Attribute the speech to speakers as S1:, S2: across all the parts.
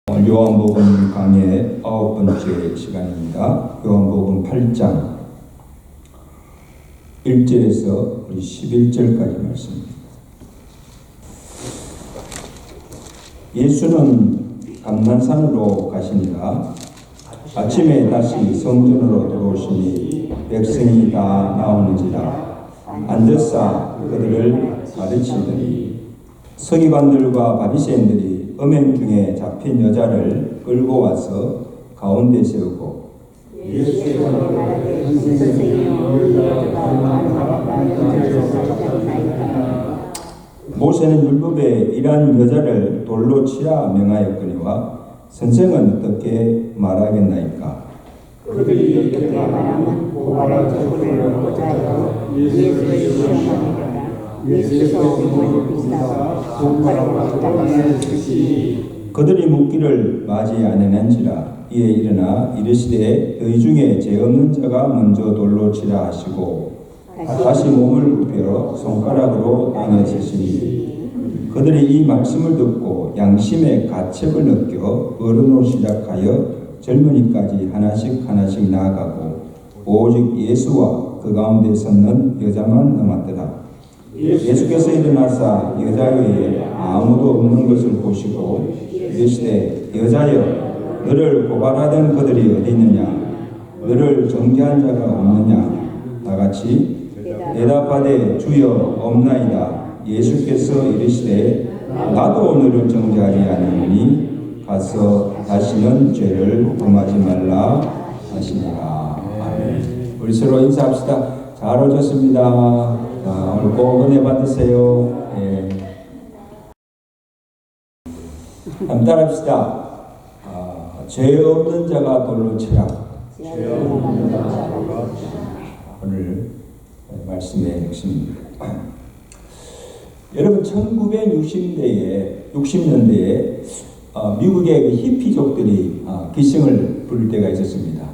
S1: 요한복음 강의 9번째 시간입니다. 요한복음 8장 1절에서 11절까지 말씀입니다. 예수는 감난산으로 가시니라. 아침에 다시 성전으로 들어오시니 백성이 다 나오는지라 앉으사 그들을 가르치더니 서기관들과 바리새인들이 음행 중에 잡힌 여자를 끌고 와서 가운데 세우고
S2: 예수께서 말하되 선생님
S1: 모세는 율법에 이러한 여자를 돌로 치라 명하였거니와 선생은 어떻게 말하겠나이까?
S2: 그들이 어떻게 말하면 고발의 저주를 얻고자 하여 예수를 시험하니라. 예수께서 몸을 비싸 손가락으로 땅에 쓰시니
S1: 그들이 묻기를 맞이 아니한지라. 이에 일어나 이르시되 너희 중에 죄 없는 자가 먼저 돌로 치라 하시고 다시 몸을 굽혀 손가락으로 땅에 쓰시니 그들이 이 말씀을 듣고 양심의 가책을 느껴 어른으로 시작하여 젊은이까지 하나씩 나아가고 오직 예수와 그 가운데 섰는 여자만 남았더라. 예수께서 일어나사 여자 외에 아무도 없는 것을 보시고 이르시되 여자여 너를 고발하던 그들이 어디 있느냐? 너를 정죄한 자가 없느냐? 다같이 대답하되 주여 없나이다. 예수께서 이르시되 나도 너를 정죄하지 않으니 가서 다시는 죄를 범하지 말라 하시니라. 아멘. 우리 서로 인사합시다. 잘 오셨습니다. 자, 오늘 꼭 은혜 받으세요. 예. 한번 따라합시다. 죄 없는 자가 돌로 치라. 오늘 말씀의 핵심입니다. 여러분 1960년대에 미국의 그 히피족들이 기승을 부릴 때가 있었습니다.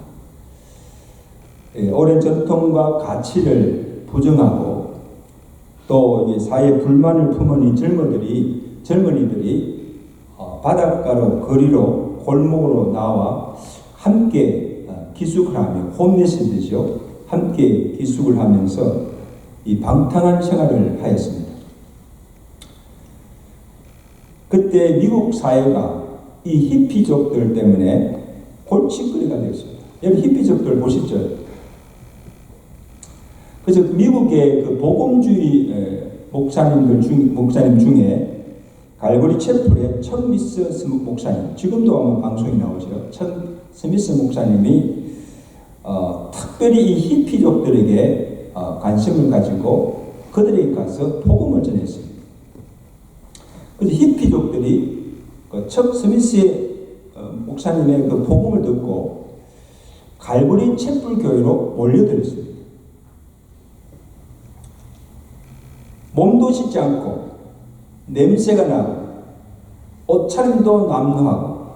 S1: 오랜 전통과 가치를 부정하고 또 사회 불만을 품은 이 젊은이들이 바닷가로 거리로 골목으로 나와 함께 기숙을 하며 홈리스들이죠. 함께 기숙을 하면서 이 방탕한 생활을 하였습니다. 그때 미국 사회가 이 히피족들 때문에 골칫거리가 되었습니다. 여러분 히피족들 보시죠. 그래서 미국의 그 복음주의 목사님 중에 갈고리 채플의 첫 스미스 목사님, 지금도 아마 방송이 나오죠. 첫 스미스 목사님이 특별히 이 히피족들에게 관심을 가지고 그들에게 가서 복음을 전했습니다. 그래서 히피족들이 그 첫 스미스 목사님의 그 복음을 듣고 갈고리 채플 교회로 몰려들었습니다. 몸도 씻지 않고 냄새가 나고 옷차림도 남루하고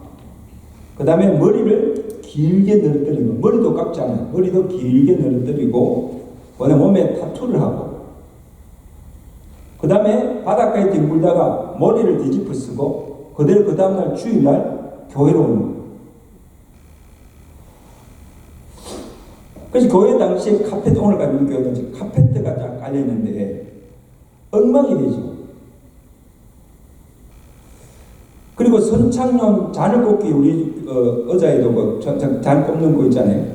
S1: 그 다음에 머리를 길게 늘어뜨리고 머리도 깎지 않아요. 머리도 길게 늘어뜨리고 몸에 타투를 하고 그 다음에 바닷가에 뒹굴다가 머리를 뒤집어 쓰고 그대로 그 다음날 주일날 교회로 오는 거예요. 그래서 교회 당시에 카페트, 오늘 가는 교회 당시에 카페트가 쫙 깔려있는데 엉망이 되죠. 그리고 선착용 잔을 꽂기 우리 의자에도 그 잔 꽂는 거 있잖아요.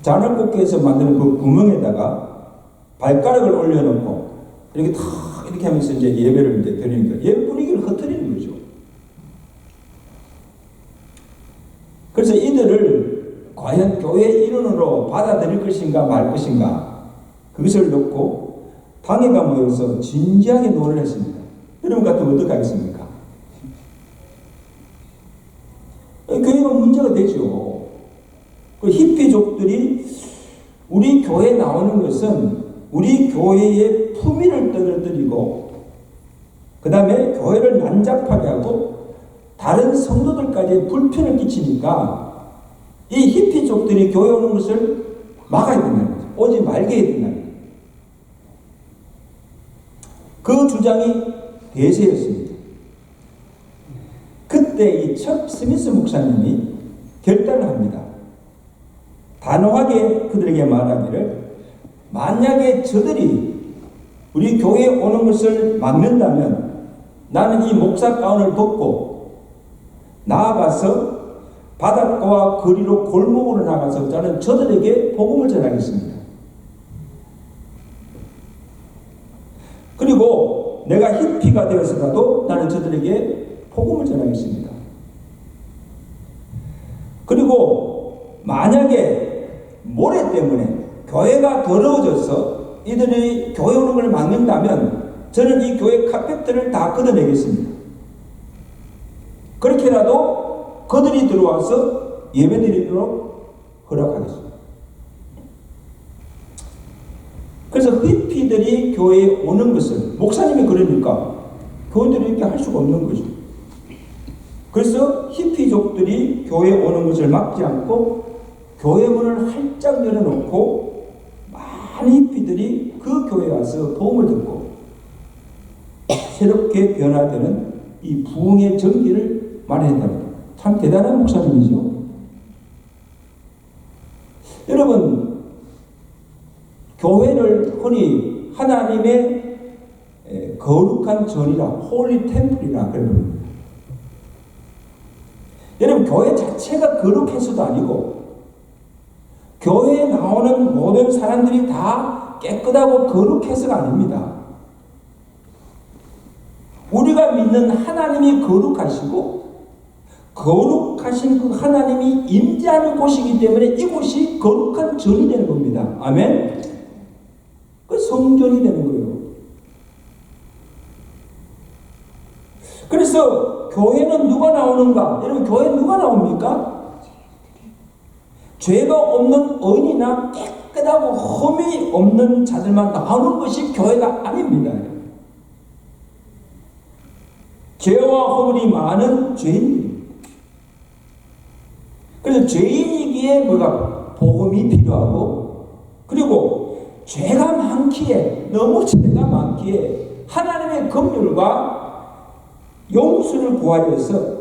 S1: 잔을 꽂기 해서 만드는 그 구멍에다가 발가락을 올려놓고 이렇게 탁 이렇게 하면서 이제 예배를 이제 드리는 거예요. 예배 분위기를 흩트리는 거죠. 그래서 이들을 과연 교회 일원으로 받아들일 것인가 말 것인가 그것을 놓고 당회가 모여서 진지하게 논의를 했습니다. 여러분 같으면 어떻게 하겠습니까? 교회가 문제가 되죠. 그 히피족들이 우리 교회에 나오는 것은 우리 교회의 품위를 떨어뜨리고 그 다음에 교회를 난잡하게 하고 다른 성도들까지 불편을 끼치니까 이 히피족들이 교회 오는 것을 막아야 된다는 거죠. 오지 말게 해야 된다는 거죠. 그 주장이 대세였습니다. 그때 그때 이 척 스미스 목사님이 결단을 합니다. 단호하게 그들에게 말하기를, 만약에 저들이 우리 교회에 오는 것을 막는다면 나는 이 목사 가운을 벗고 나아가서 바닷가와 거리로 골목으로 나가서 저는 저들에게 복음을 전하겠습니다. 그리고 내가 히피가 되어서라도 나는 저들에게 복음을 전하겠습니다. 그리고 만약에 모래 때문에 교회가 더러워져서 이들이 교회 오는 걸 막는다면 저는 이 교회 카펫들을 다 걷어내겠습니다. 그렇게라도 그들이 들어와서 예배드리도록 허락하겠습니다. 그래서 히피들이 교회에 오는 것을, 목사님이 그러니까 교인들이 이렇게 할 수가 없는 거죠. 그래서 히피족들이 교회에 오는 것을 막지 않고 교회 문을 활짝 열어놓고 많은 히피들이 그 교회에 와서 복음을 듣고 새롭게 변화되는 이 부흥의 전기를 마련했답니다. 참 대단한 목사님이죠. 여러분, 교회를 흔히 하나님의 거룩한 전이라, 홀리 템플이라 그럽니다. 여러분, 교회 자체가 거룩해서도 아니고 교회에 나오는 모든 사람들이 다 깨끗하고 거룩해서가 아닙니다. 우리가 믿는 하나님이 거룩하시고 거룩하신 그 하나님이 임재하는 곳이기 때문에 이곳이 거룩한 전이 되는 겁니다. 아멘? 그 성전이 되는 거예요. 그래서 교회는 누가 나오는가? 여러분, 교회 누가 나옵니까? 죄가 없는 의인이나 깨끗하고 흠이 없는 자들만 나오는 것이 교회가 아닙니다. 죄와 허물이 많은 죄인들입니다. 그래서 죄인이기에 뭐가 복음이 필요하고, 그리고 죄가 많기에, 너무 죄가 많기에 하나님의 긍휼과 용서를 구하여서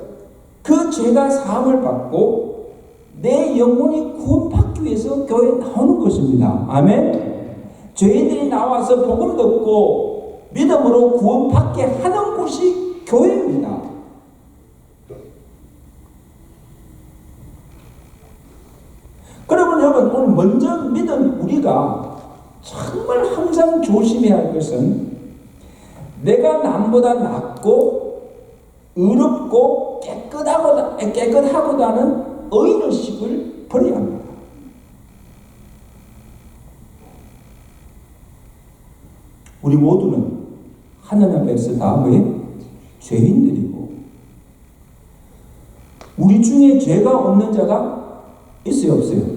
S1: 그 죄가 사함을 받고 내 영혼이 구원받기 위해서 교회에 나오는 것입니다. 아멘? 죄인들이 나와서 복음 듣고 믿음으로 구원받게 하는 곳이 교회입니다. 그러면 여러분, 오늘 먼저 믿은 우리가 정말 항상 조심해야 할 것은 내가 남보다 낫고 의롭고 깨끗하고다는 의인의식을 버려야 합니다. 우리 모두는 하나님 앞에서 다 뭐예요? 죄인들이고, 우리 중에 죄가 없는 자가 있어요, 없어요?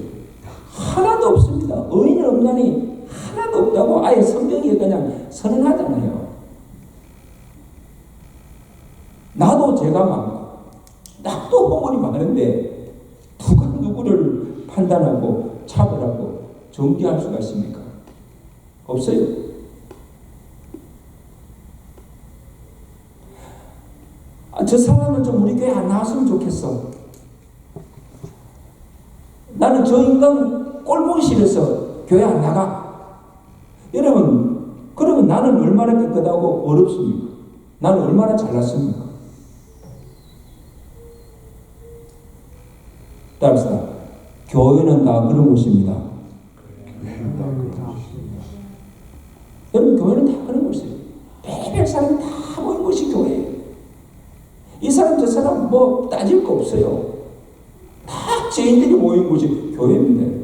S1: 하나도 없습니다. 의인은 없나니 하나도 없다고 아예 성경이 그냥 선언하잖아요. 나도 죄가 많고 나도 허물이 많은데 누가 누구를 판단하고 차별하고 정죄할 수가 있습니까? 없어요. 저 사람은 좀 우리 교회 안 나왔으면 좋겠어. 나는 저 인간 꼴보기 싫어서 교회 안 나가. 여러분, 그러면 나는 얼마나 깨끗하고 어렵습니까? 나는 얼마나 잘났습니까? 따라서 교회는 다 그런 곳입니다. 여러분, 교회는 다 그런 곳이에요. 별별 사람이 다 모인 곳이 교회예요. 이 사람 저 사람 뭐 따질 거 없어요. 다 죄인들이 모인 곳이 교회입니다.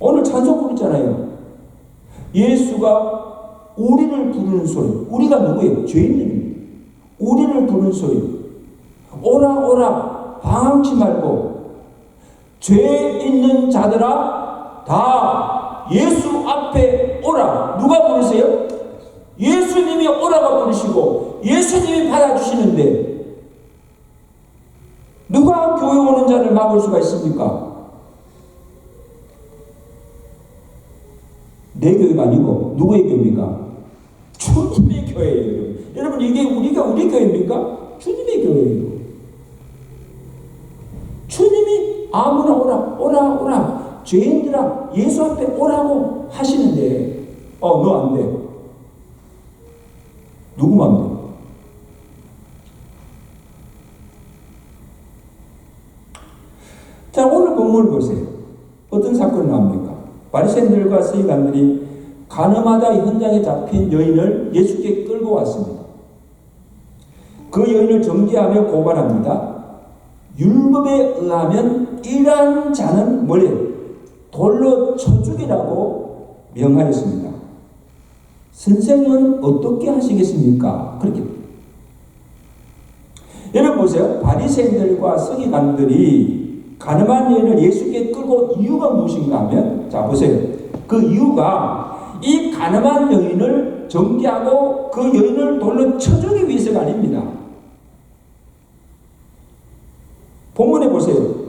S1: 오늘 찬송 부르잖아요. 예수가 우리를 부르는 소리. 우리가 누구예요? 죄인들입니다. 우리를 부르는 소리. 오라 오라 방황치 말고 죄 있는 자들아 다 예수 앞에 오라. 누가 부르세요? 예수님이 오라가 부르시고 예수님이 받아주시는데 누가 교회 오는 자를 막을 수가 있습니까? 내 교회가 아니고 누구의 교회입니까? 주님의 교회예요. 여러분, 이게 우리 교회입니까? 주님의 교회예요. 주님이 아무나 오라 죄인들아 예수 앞에 오라고 하시는데 너 안 돼. 누구만 안 돼? 자, 오늘 본문을 보세요. 어떤 사건이 나옵니까? 바리새인들과 서기관들이 가늠하다 현장에 잡힌 여인을 예수께 끌고 왔습니다. 그 여인을 정죄하며 고발합니다. 율법에 의하면 이러한 자는 돌로 쳐 죽이라고 명하였습니다. 선생은 어떻게 하시겠습니까? 그렇게. 여러분 보세요. 바리새인들과 서기관들이 가늠한 여인을 예수께 끌고 이유가 무엇인가 하면, 자 보세요. 그 이유가 이 가늠한 여인을 정죄하고 그 여인을 돌로 쳐주기 위해서가 아닙니다. 본문에 보세요.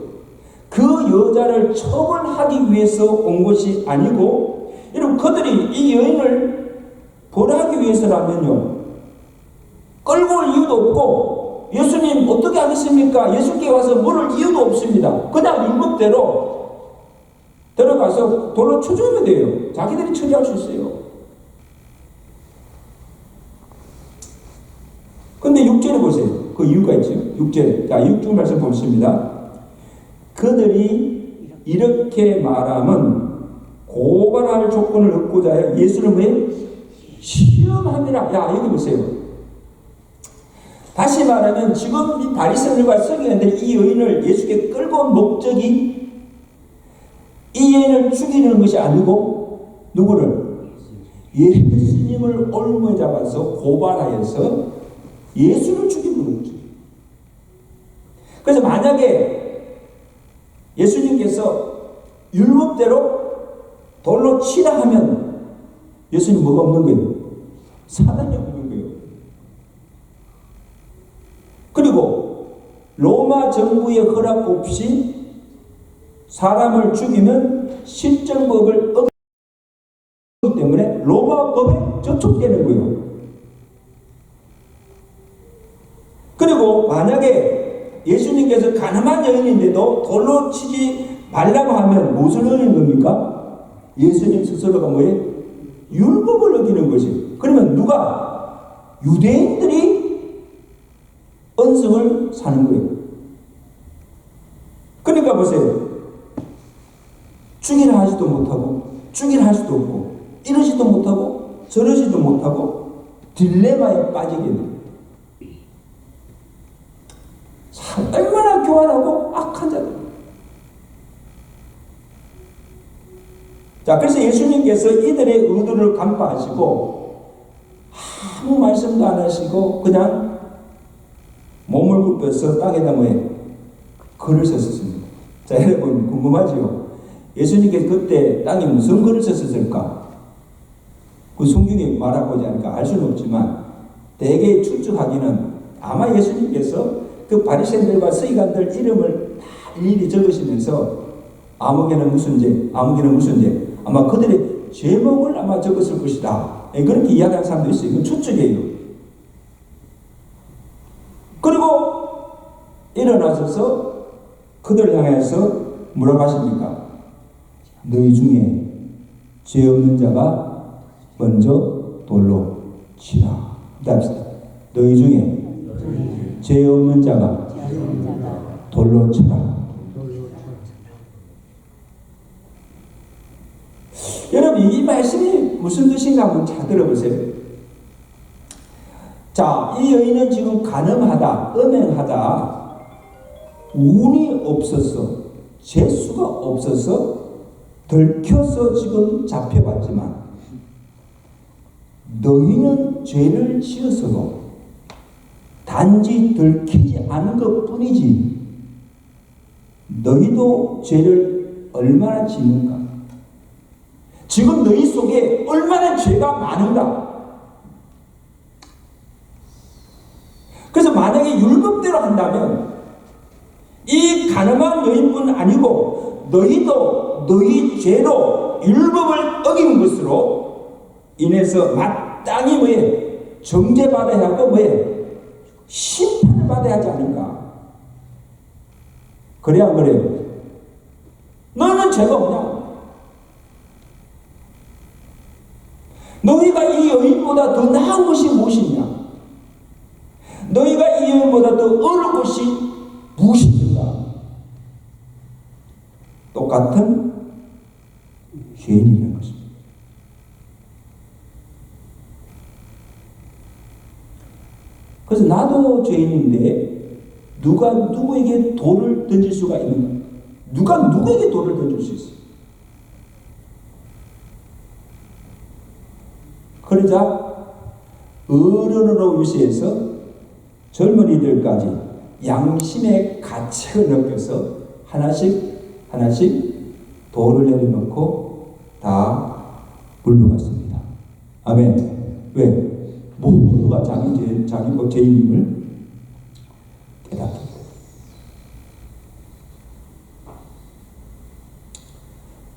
S1: 그 여자를 처벌하기 위해서 온 것이 아니고, 여러분 그들이 이 여인을 벌하기 위해서라면요, 끌고 올 이유도 없고, 예수님 어떻게 하겠습니까? 예수께 와서 물을 이유도 없습니다. 그냥 율법대로 들어가서 돌로 쳐주면 돼요. 자기들이 처리할 수 있어요. 근데 6절에 보세요. 그 이유가 있죠. 6절. 자, 6절 말씀 보겠습니다. 그들이 이렇게 말하면 고발할 조건을 얻고자 하여 예수를 왜 시험함이라. 야, 여기 보세요. 다시 말하면 지금 이 바리새인들과 서기관들이 이 여인을 예수께 끌고 온 목적이 이 여인을 죽이는 것이 아니고 누구를? 예수님을 올무에 잡아서 고발하여서 예수를 죽이는 거죠. 그래서 만약에 예수님께서 율법대로 돌로 치라 하면 예수님 뭐가 없는 거예요? 사단이 없는 거예요. 그리고 로마 정부의 허락 없이 사람을 죽이면 실정법을 어기기 때문에 로마 법에 저촉되는 거예요. 그리고 만약에 예수님께서 가늠한 여인인데도 돌로 치지 말라고 하면 무엇을 어기는 겁니까? 예수님 스스로가 뭐예요? 율법을 어기는 거지. 그러면 누가? 유대인들이 언성을 사는 거예요. 그러니까 보세요. 죽이라 하지도 못하고, 죽이라 할 수도 없고, 이러지도 못하고, 저러지도 못하고, 딜레마에 빠지게 돼요. 얼마나 교활하고 악한 자들. 자, 그래서 예수님께서 이들의 의도를 간파하시고, 아무 말씀도 안 하시고, 그냥 몸을 굽혀서 땅에다 글을 썼습니다. 자, 여러분 궁금하지요? 예수님께서 그때 땅에 무슨 글을 썼을까? 그 성경에 말하고 있지 않으니까 알 수는 없지만 대개 추측하기는 아마 예수님께서 그 바리새인들과 서기관들 이름을 다 일일이 적으시면서 아무개는 무슨 죄, 아무개는 무슨 죄, 아마 그들의 제목을 아마 적었을 것이다. 그렇게 이야기하는 사람도 있어요. 이건 추측이에요. 그리고 일어나셔서 그들을 향해서 뭐라고 하십니까? 너희 중에 죄 없는 자가 먼저 돌로 치라. 합시다. 너희 중에 죄 없는 자가 돌로 치라. 여러분, 이 말씀이 무슨 뜻인가 한번 잘 들어보세요. 자, 이 여인은 지금 가늠하다, 음행하다, 운이 없어서, 재수가 없어서 들켜서 지금 잡혀왔지만, 너희는 죄를 지었어도 단지 들키지 않은 것 뿐이지, 너희도 죄를 얼마나 짓는가? 지금 너희 속에 얼마나 죄가 많은가? 그래서 만약에 율법대로 한다면 이 가늠한 여인뿐 아니고 너희도 너희 죄로 율법을 어긴 것으로 인해서 마땅히 뭐예요? 정죄받아야 하고 뭐예요? 심판을 받아야 하지 않을까? 그래야 안 그래요? 너는 죄가 없냐? 너희가 이 여인보다 더 나은 것이 무엇이냐? 너희가 이 여인보다 더 어려운 것이 무엇인가? 똑같은 죄인이라는 것입니다. 그래서 나도 죄인인데 누가 누구에게 돌을 던질 수가 있는가? 누가 누구에게 돌을 던질 수 있어요? 그러자 어른으로 위시해서 젊은이들까지 양심의 가책을 느껴서 하나씩 돌을 내려놓고 다 물러갔습니다. 아멘. 왜? 모두가 자기 죄인임을 깨닫게.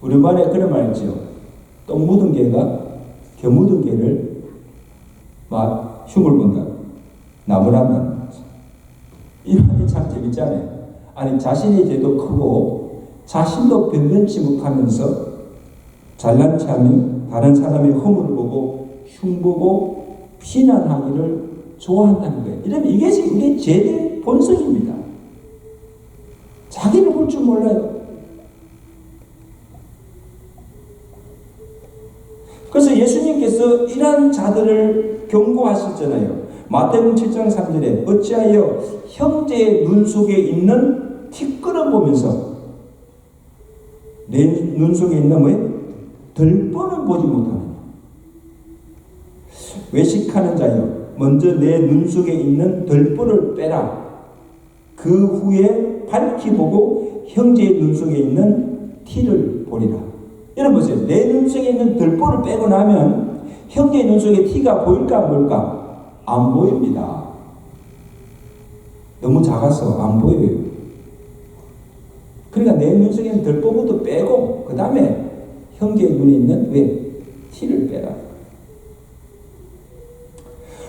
S1: 우리말에 그런 말 있죠. 똥 묻은 개가 겨 묻은 개를 막 흉을 본다. 나무란다. 이 말이 참 재밌잖아요. 아니 자신의 죄도 크고 자신도 변변치 못하면서 잘난 체하며 다른 사람의 허물을 보고 흉보고 비난하기를 좋아한다는 거예요. 이러면 이게 우리의 죄의 본성입니다. 자기를 볼 줄 몰라요. 그래서 예수님께서 이러한 자들을 경고하셨잖아요. 마태복음 7장 3절에 어찌하여 형제의 눈 속에 있는 티끌을 보면서 내 눈 속에 있는 뭐예요? 들보는 보지 못하느냐. 외식하는 자여 먼저 내 눈 속에 있는 들보를 빼라. 그 후에 밝히 보고 형제의 눈 속에 있는 티를 보리라. 여러분 보세요. 내 눈 속에 있는 들보를 빼고 나면 형제의 눈 속에 티가 보일까 뭘까? 안 보입니다. 너무 작아서 안 보여요. 그러니까 내 눈 속에 있는 들보부터 빼고 그 다음에 형제의 눈에 있는 왜? 티를 빼라.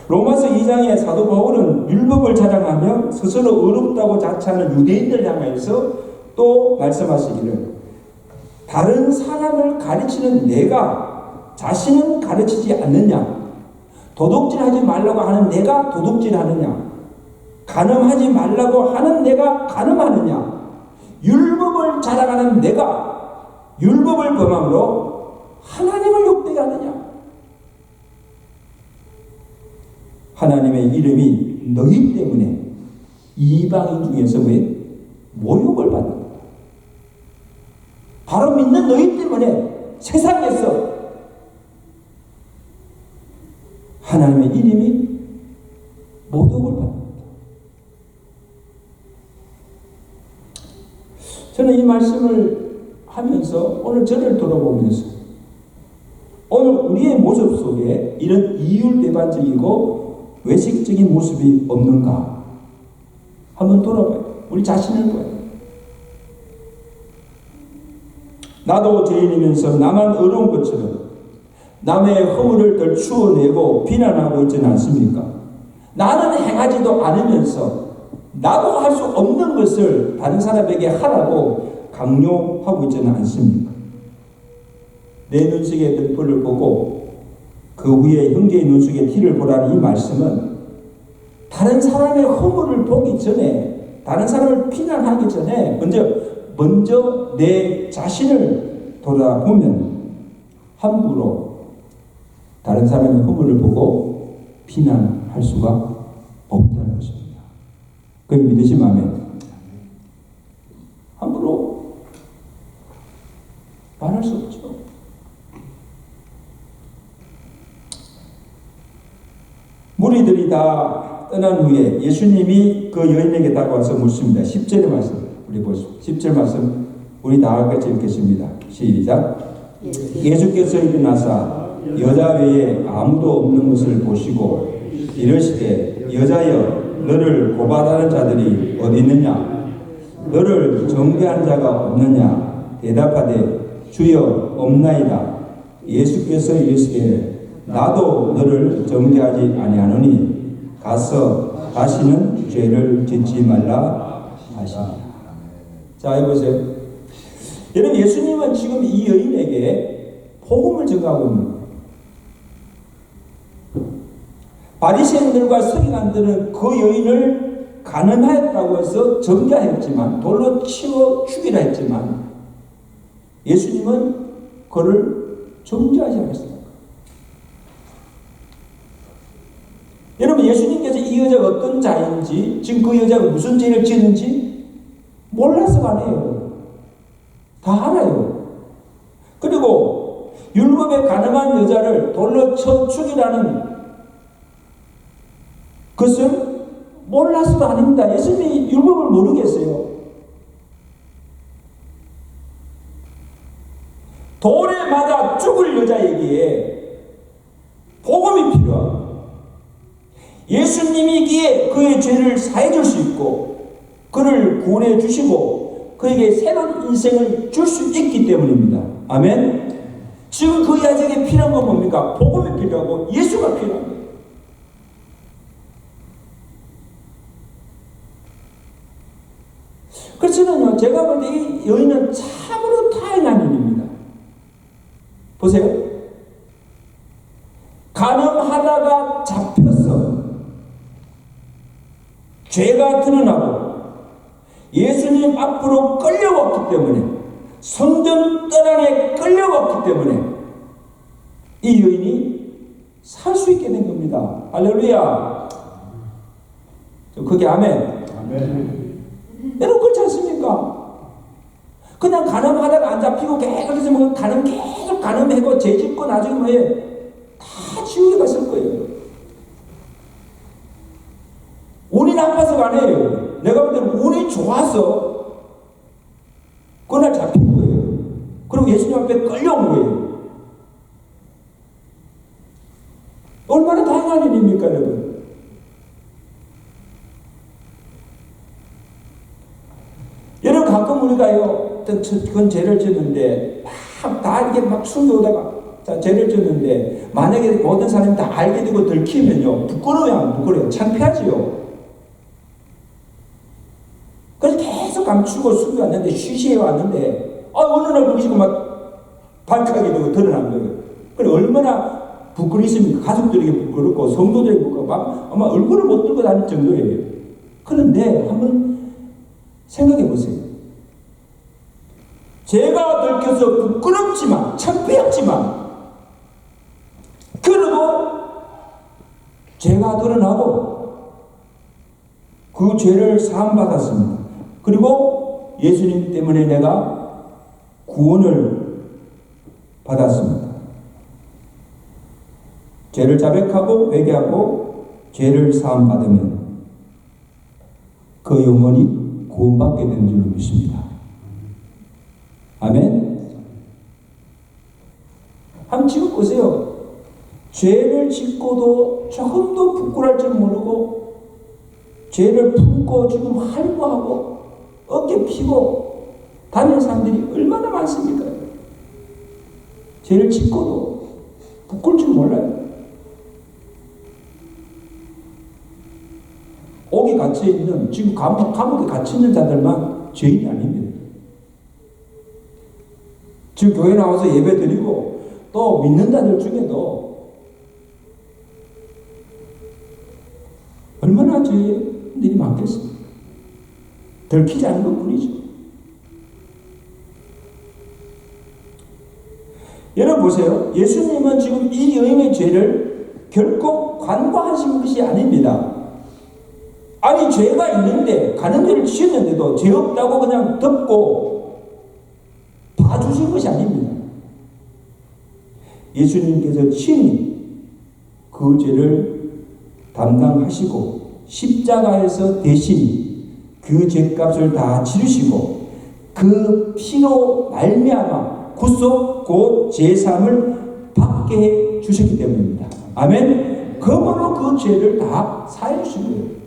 S1: 로마서 2장에 사도 바울은 율법을 자랑하며 스스로 어렵다고 자처하는 유대인들 향해서 또 말씀하시기를 다른 사람을 가르치는 내가 자신은 가르치지 않느냐? 도둑질하지 말라고 하는 내가 도둑질하느냐? 간음하지 말라고 하는 내가 간음하느냐? 율법을 자랑하는 내가 율법을 범함으로 하나님을 욕되게 하느냐? 하나님의 이름이 너희 때문에 이방인 중에서 왜 모욕을 받는다. 바로 믿는 너희 때문에 세상에서 하나님의 이름이 모독을 받는다. 저는 이 말씀을 하면서 오늘 저를 돌아보면서 오늘 우리의 모습 속에 이런 이율배반적이고 외식적인 모습이 없는가 한번 돌아봐요. 우리 자신을 봐요. 나도 죄인이면서 나만 어려운 것처럼 남의 허물을 덜추어내고 비난하고 있지는 않습니까? 나는 행하지도 않으면서 나도 할 수 없는 것을 다른 사람에게 하라고 강요하고 있지는 않습니까? 내 눈 속에 들불을 보고 그 위에 형제의 눈 속에 티를 보라는 이 말씀은 다른 사람의 허물을 보기 전에 다른 사람을 비난하기 전에 먼저 내 자신을 돌아보면 함부로 다른 사람의 허물을 보고 비난할 수가 없다는 것입니다. 그걸 믿으시면 함부로 말할 수 없죠. 무리들이 다 떠난 후에 예수님이 그 여인에게 다가와서 묻습니다. 10절의 말씀 우리 보시죠. 10절 말씀 우리 다 같이 읽겠습니다. 시작. 예수께서 일어나사 여자 외에 아무도 없는 것을 보시고 이르시되 여자여 너를 고발하는 자들이 어디 있느냐? 너를 정죄한 자가 없느냐? 대답하되 주여 없나이다. 예수께서 이르시되 나도 너를 정죄하지 아니하노니 가서 다시는 죄를 짓지 말라 하시니라. 자, 해보세요. 여러분, 예수님은 지금 이 여인에게 복음을 전가하고 있는 거예요. 바리새인들과 서기관들은 그 여인을 가늠하였다고 해서 정죄하였지만, 돌로 치워 죽이라 했지만, 예수님은 그를 정죄하지 않았습니다. 여러분, 예수님께서 이 여자가 어떤 자인지, 지금 그 여자가 무슨 죄를 지었는지 몰라서가 아니에요. 다 알아요. 그리고 율법에 가늠한 여자를 돌로 쳐 죽이라는 그것을 몰라서도 아닙니다. 예수님이 율법을 모르겠어요. 돌에 맞아 죽을 여자에게 복음이 필요합니다. 예수님이기에 그의 죄를 사해줄 수 있고 그를 구원해 주시고 그에게 새로운 인생을 줄 수 있기 때문입니다. 아멘. 지금 그 여자에게 필요한 건 뭡니까? 복음이 필요하고 예수가 필요합니다. 그래서는요, 제가 볼 때 이 여인은 참으로 타인한 일입니다. 보세요. 가늠하다가 잡혀서 죄가 드러나고 예수님 앞으로 끌려왔기 때문에, 성전 뜰 끌려왔기 때문에 이 여인이 살 수 있게 된 겁니다. 할렐루야. 그게 아멘.
S3: 아멘.
S1: 여러분, 그렇지 않습니까? 그냥 가늠하다가 안 잡히고 계속 뭐 계속 가늠하고 죄 짓고 나중에 뭐예요? 다 지옥에 갔을 거예요. 운이 나빠서가 아니에요. 내가 볼 때는 운이 좋아서 그날 잡힌 거예요. 그리고 예수님 앞에 끌려온 거예요. 얼마나 다양한 일입니까, 여러분? 여러분, 가끔 우리가요, 그건 죄를 짓는데, 다 이게 막 숨겨오다가, 자, 죄를 짓는데, 만약에 모든 사람이 다 알게 되고 들키면요, 부끄러워요, 안 부끄러워요? 창피하지요? 그래서 계속 감추고 숨겨왔는데, 쉬쉬해 왔는데, 어느 날 보시고 막 발칵이 되고 드러난 거예요. 그래, 얼마나 부끄러웠습니까? 가족들에게 부끄럽고, 성도들에게 부끄럽고, 아마 얼굴을 못 들고 다닐 정도예요. 그런데 한번 생각해 보세요. 죄가 들켜서 부끄럽지만, 창피했지만, 그래도 죄가 드러나고 그 죄를 사함받았습니다. 그리고 예수님 때문에 내가 구원을 받았습니다. 죄를 자백하고 회개하고 죄를 사함받으면 그 영혼이 구원받게 되는 줄로 믿습니다. 아멘. 한번 지금 보세요. 죄를 짓고도 조금도 부끄러울 줄 모르고 죄를 품고 지금 할구하고 어깨 피고 다니는 사람들이 얼마나 많습니까? 죄를 짓고도 부끄러울 줄 몰라요. 옥에 갇혀있는, 지금 감옥에 갇혀있는 자들만 죄인이 아닙니다. 지금 교회 나와서 예배 드리고 또 믿는 자들 중에도 얼마나 죄인들이 많겠습니까? 들키지 않은 것 뿐이죠. 여러분 보세요. 예수님은 지금 이 여인의 죄를 결코 간과하신 것이 아닙니다. 아니, 죄가 있는데, 가는 죄를 지었는데도 죄 없다고 그냥 덮고 봐주신 것이 아닙니다. 예수님께서 친히 그 죄를 담당하시고 십자가에서 대신 그 죄값을 다 치르시고 그 피로 말미암아 구속 곧 제사함을 받게 해 주셨기 때문입니다. 아멘. 그러므로 그 죄를 다 사해 주신 거예요.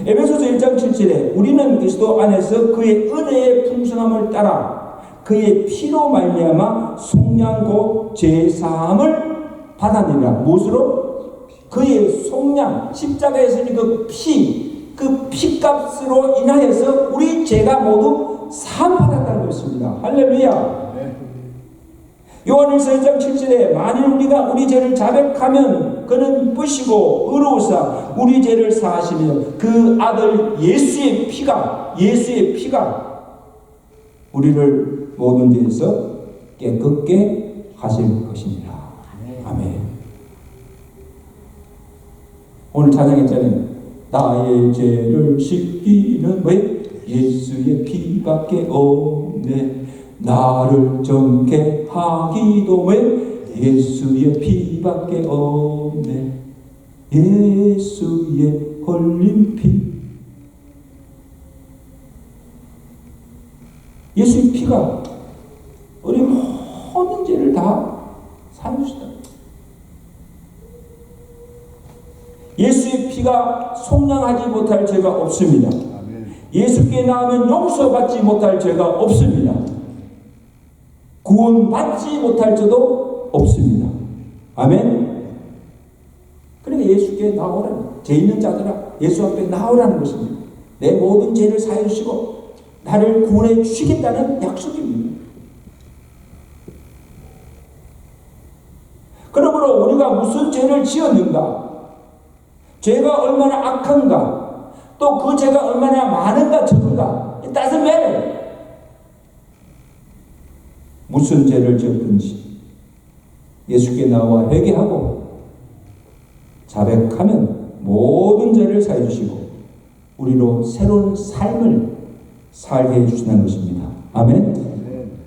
S1: 에베소서 1장 7절에 우리는 그리스도 안에서 그의 은혜의 풍성함을 따라 그의 피로 말미암아 속량 곧 제사함을 받았느니라. 무엇으로? 그의 속량, 십자가에서 그 피값으로 인하여서 우리 죄가 모두 사함받았다는 것입니다. 할렐루야. 요한일서 1장 7절에 만일 우리가 우리 죄를 자백하면 그는 뿌시고 의로우사 우리 죄를 사하시며 그 아들 예수의 피가 우리를 모든 죄에서 깨끗게 하실 것입니다. 아멘. 오늘 찬양했잖아요. 나의 죄를 씻기는 왜 예수의 피밖에 없네. 나를 정케 하기도 왜 예수의 피밖에 없네. 예수의 흘린 피. 예수의 피가 우리 모든 죄를 다 사해주시다. 예수의 피가 속량하지 못할 죄가 없습니다. 예수께 나오면 용서받지 못할 죄가 없습니다. 구원받지 못할 죄도 없습니다. 아멘. 그러니까 예수께 나오라는, 죄 있는 자들아 예수 앞에 나오라는 것입니다. 내 모든 죄를 사해 주시고 나를 구원해 주시겠다는 약속입니다. 그러므로 우리가 무슨 죄를 지었는가, 죄가 얼마나 악한가, 또 그 죄가 얼마나 많은가 적은가, it doesn't matter. 무슨 죄를 지었든지 예수께 나와 회개하고 자백하면 모든 죄를 사해 주시고 우리로 새로운 삶을 살게 해주시는 것입니다. 아멘.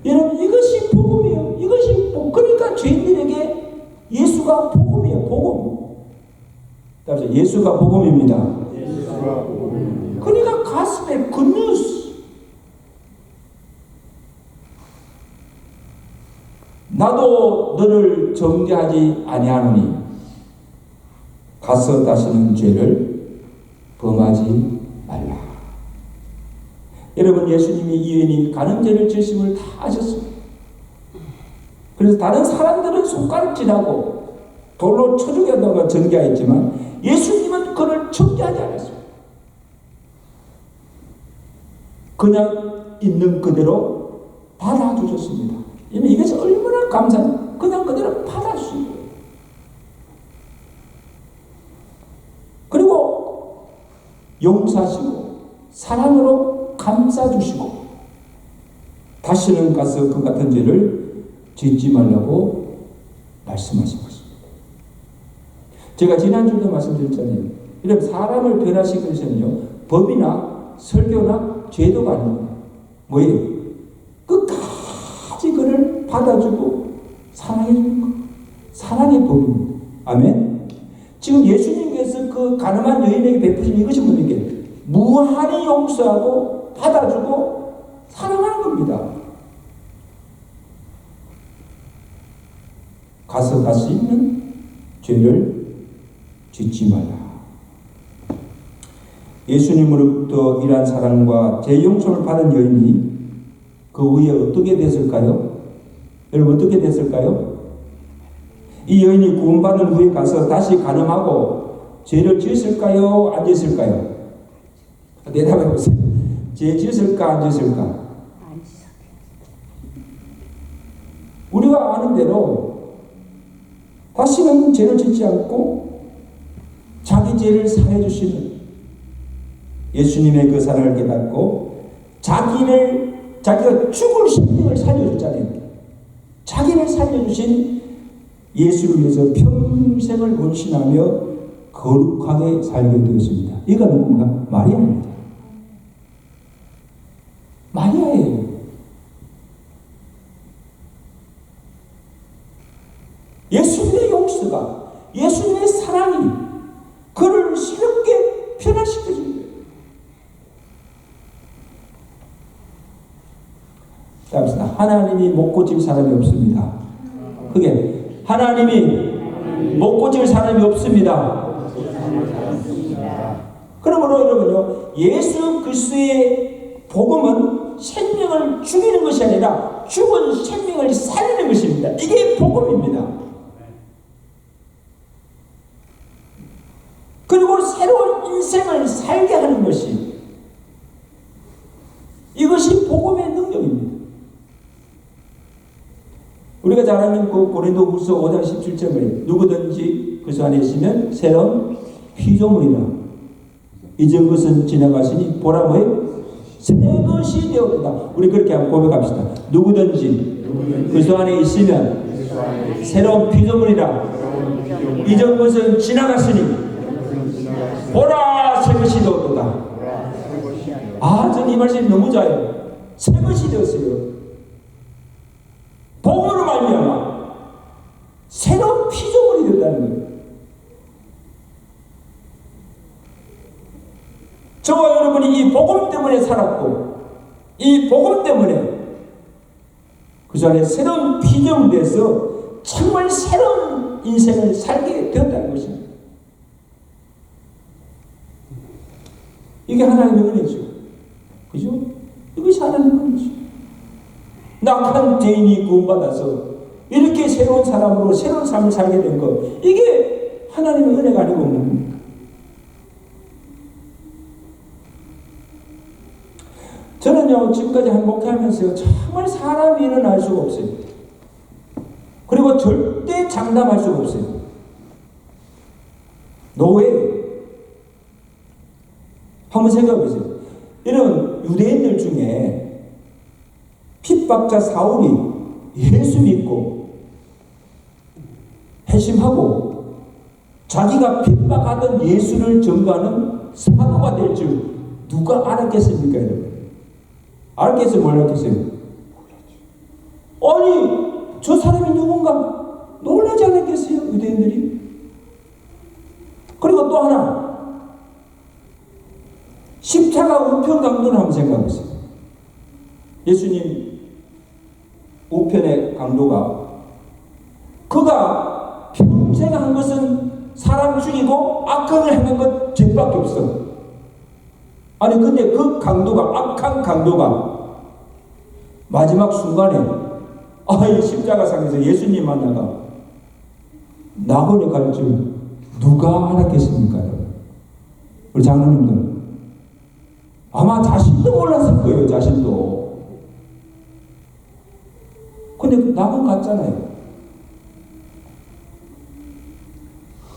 S1: 여러분, 이것이 복음이에요. 이것이 복음. 그러니까 죄인들에게 예수가 복음이에요. 복음. 따라서 예수가 복음입니다. 그러니까 가스펠 굿뉴스. 나도 너를 정죄하지 아니하노니 가서 다시는 죄를 범하지 말라. 여러분, 예수님이 이 여인이 가는 죄를 지으심을 다 아셨습니다. 그래서 다른 사람들은 손가락질하고 돌로 쳐 죽였다고 전개하였지만 예수님은 그를 정죄하지 않았습니다. 그냥 있는 그대로 받아주셨습니다. 이것이 얼마나 감사해요. 그냥 그대로 받아주신 거예요. 그리고 용서하시고 사랑으로 감싸주시고 다시는 가서 그 같은 죄를 짓지 말라고 말씀하신 것입니다. 제가 지난주도 말씀드렸잖아요. 이런 사람을 변화시키기 위해서는요, 법이나 설교나 제도가 아닙니다. 뭐예요? 끝까지 그를 받아주고 사랑해주는 것. 사랑의 법입니다. 아멘. 지금 예수님께서 그 가늠한 여인에게 베푸신 이것이 뭡니까? 무한히 용서하고 받아주고 사랑하는 겁니다. 가서 다시는 죄를 짓지 말라. 예수님으로부터 이러한 사랑과 재용서를 받은 여인이 그 후에 어떻게 됐을까요? 여러분, 어떻게 됐을까요? 이 여인이 구원받은 후에 가서 다시 간음하고 죄를 지었을까요? 안 지었을까요? 대답해 보세요. 죄 지었을까? 안 지었을까? 우리가 아는 대로 다시는 죄를 짓지 않고 자기 죄를 사해 주시는 예수님의 그 사랑을 깨닫고 자기가 죽을 생명을 살려줬잖아요. 자기를 살려주신 예수를 위해서 평생을 헌신하며 거룩하게 살게 되었습니다. 이가 누군가? 마리아입니다. 마리아예요. 예수님의 용서가, 예수님의 사랑이 그를 새롭게 변화시켜준 거예요. 따라서 하나님이 못 고칠 사람이 없습니다. 그게 하나님이 못 고칠 사람이 없습니다. 그러므로 여러분요, 예수 그리스도의 복음은 생명을 죽이는 것이 아니라 죽은 생명을 살리는 것입니다. 이게 복음입니다. 그리고 새로운 인생을 살게 하는 것이, 이것이 복음의 능력입니다. 우리가 잘 아는 그 고린도후서 5장 17절에 누구든지 그 안에 있으면 새로운 피조물이라. 이전 것은 지나갔으니 보라 뭐예요? 새 것이 되었다. 우리 그렇게 한번 고백합시다. 누구든지 그 안에 있으면 새로운 피조물이라. 이전 것은 지나갔으니 보라 새 것이 되었다. 아, 저는 이 말씀이 너무 좋아요. 새 것이 되었어요. 복음으로 말미암아 새로운 피조물이 된다는 거예요. 저와 여러분이 이 복음 때문에 살았고, 이 복음 때문에 그 안에 새로운 피조물이 돼서 정말 새로운 인생을 살게 되었다는 것입니다. 이게 하나님의 은혜죠. 그죠? 이것이 하나님의 은혜죠. 낙한 죄인이 구원받아서 이렇게 새로운 사람으로 새로운 삶을 살게 된 것, 이게 하나님의 은혜가 아니고 뭡니까? 저는요, 지금까지 목회하면서요, 정말 사람이 일어날 수가 없어요. 그리고 절대 장담할 수가 없어요. 노예. 한번 생각해 보세요. 이런 유대인들 중에 핍박자 사울이 예수 믿고 회심하고 자기가 핍박하던 예수를 전가하는 사도가 될 줄 누가 알았겠습니까, 여러분? 알겠어요, 몰랐겠어요? 아니, 저 사람이 누군가 놀라지 않았겠어요, 유대인들이? 그리고 또 하나, 십자가 우편 강도를 한번 생각해 보세요. 예수님 우편의 강도가, 그가 평생 한 것은 사람 죽이고 악행을 행한 것 죄밖에 없어. 아니 근데 그 강도가, 악한 강도가 마지막 순간에 이 십자가상에서 예수님 만나가 낙원에 갈 줄 누가 알았겠습니까? 우리 장로님들 아마 자신도 몰랐을 거예요. 자신도. 근데 낙원 갔잖아요.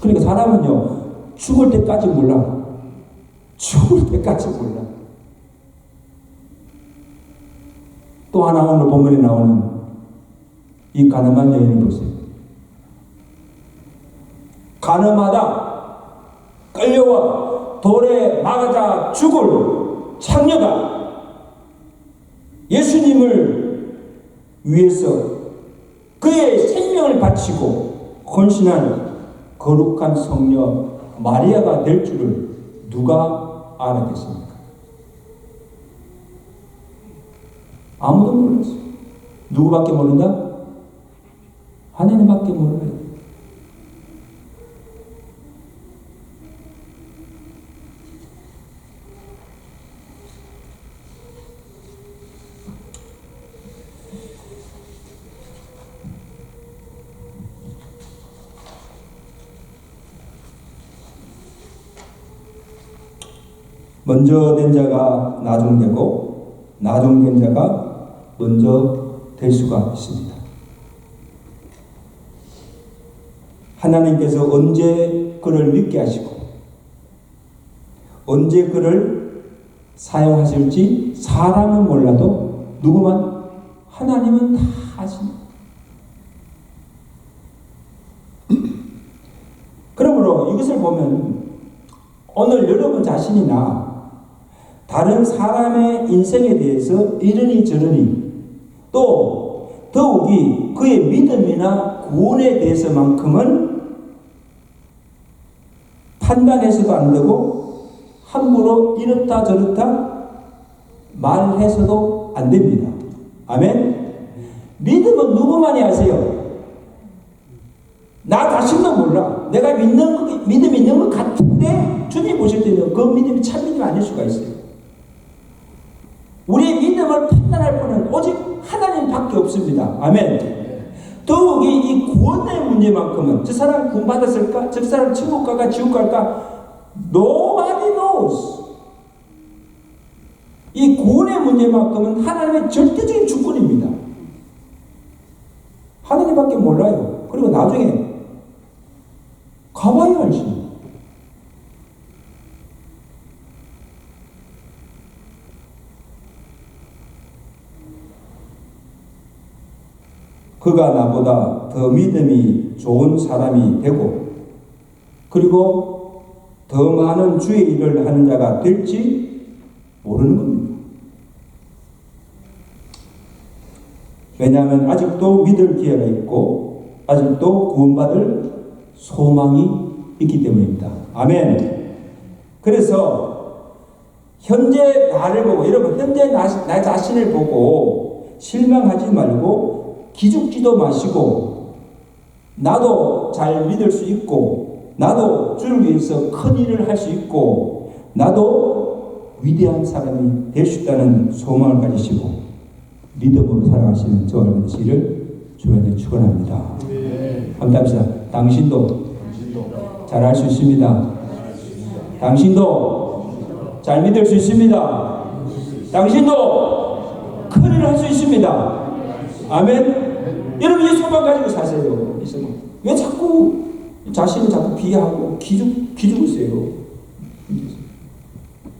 S1: 그러니까 사람은요, 죽을 때까지 몰라. 죽을 때까지 몰라. 또 하나 오늘 본문에 나오는 이 가늠한 여인을 보세요. 가늠하다 끌려와 돌에 막아자 죽을 창녀가 예수님을 위해서 그의 생명을 바치고 헌신한 거룩한 성녀 마리아가 될 줄을 누가 알았겠습니까? 아무도 몰랐어요. 누구밖에 모른다? 하나님밖에 몰라요. 먼저 된 자가 나중되고 나중된 자가 먼저 될 수가 있습니다. 하나님께서 언제 그를 믿게 하시고 언제 그를 사용하실지 사람은 몰라도 누구만? 하나님은 다 아십니다. 그러므로 이것을 보면 오늘 여러분 자신이나 다른 사람의 인생에 대해서 이러니 저러니 또 더욱이 그의 믿음이나 구원에 대해서만큼은 판단해서도 안 되고 함부로 이렇다 저렇다 말해서도 안 됩니다. 아멘? 믿음은 누구만이 아세요? 나 자신도 몰라. 내가 믿음이 있는 것 같은데 주님 보실 때는 그 믿음이 참 믿음이 아닐 수가 있어요. 우리의 믿음을 판단할 분은 오직 하나님밖에 수밖에 없습니다. 아멘. 더욱이 이 구원의 문제만큼은 저 사람 구원 받았을까? 저 사람 천국 갈까? 지옥 갈까? Nobody knows. 이 구원의 문제만큼은 하나님의 절대적인 주권입니다. 하나님밖에 몰라요. 그리고 나중에 가봐야 알지. 그가 나보다 더 믿음이 좋은 사람이 되고 그리고 더 많은 주의 일을 하는 자가 될지 모르는 겁니다. 왜냐하면 아직도 믿을 기회가 있고 아직도 구원받을 소망이 있기 때문입니다. 아멘. 그래서 현재 나를 보고 여러분 현재 나 자신을 보고 실망하지 말고 기죽지도 마시고 나도 잘 믿을 수 있고 나도 주를 위해서 큰 일을 할 수 있고 나도 위대한 사람이 될 수 있다는 소망을 가지시고 믿음으로 살아가시는 저와 여러분 되시기를 주님께 축원합니다. 함께 합시다. 당신도 잘할 수 있습니다. 당신도 잘 믿을 수 있습니다. 당신도 큰 일을 할 수 있습니다. 아멘. 여러분 이 소망 가지고 사세요. 이 소망. 왜 자꾸 자신을 자꾸 비하하고 기죽고 있어요?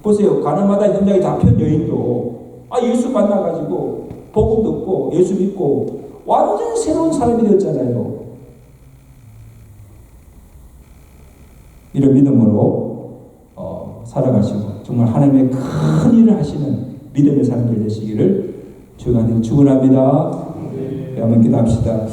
S1: 보세요. 가나마다 현장에 잡힌 여인도 예수 만나가지고 복음 듣고 예수 믿고 완전 새로운 사람이 되었잖아요. 이런 믿음으로 살아가시고 정말 하나님의 큰 일을 하시는 믿음의 삶이 되시기를 주가 축원합니다. 한번 기도합시다.